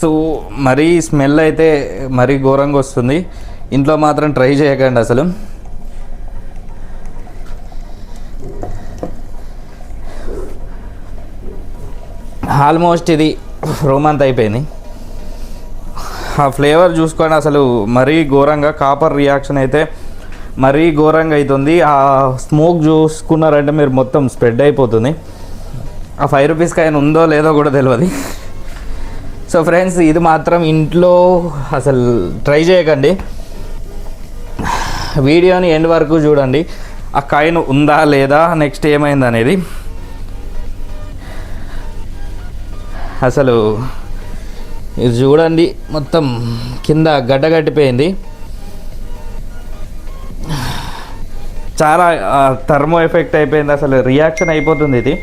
So మరీ smell అయితే మరీ ఘోరంగా వస్తుంది. ఇంట్లో మాత్రం ట్రై చేయకండి అసలు. ఆల్మోస్ట్ ఇది రోమంత్ అయిపోయింది. ఆ ఫ్లేవర్ చూసుకోండి, అసలు మరీ ఘోరంగా కాపర్ రియాక్షన్ అయితే మరీ ఘోరంగా అవుతుంది. ఆ స్మోక్ చూసుకున్నారంటే మీరు మొత్తం స్ప్రెడ్ అయిపోతుంది. ఆ 5 రూపీస్కి ఆయన ఉందో లేదో కూడా తెలియదు. సో ఫ్రెండ్స్, ఇది మాత్రం ఇంట్లో అసలు ట్రై చేయకండి. వీడియోని ఎండ్ వరకు చూడండి, ఆ కాయిన్ ఉందా లేదా, నెక్స్ట్ ఏమైంది అనేది. అసలు ఇది చూడండి, మొత్తం కింద గడ్డగట్టిపోయింది. చాలా థర్మో ఎఫెక్ట్ అయిపోయింది, అసలు రియాక్షన్ అయిపోతుంది ఇది.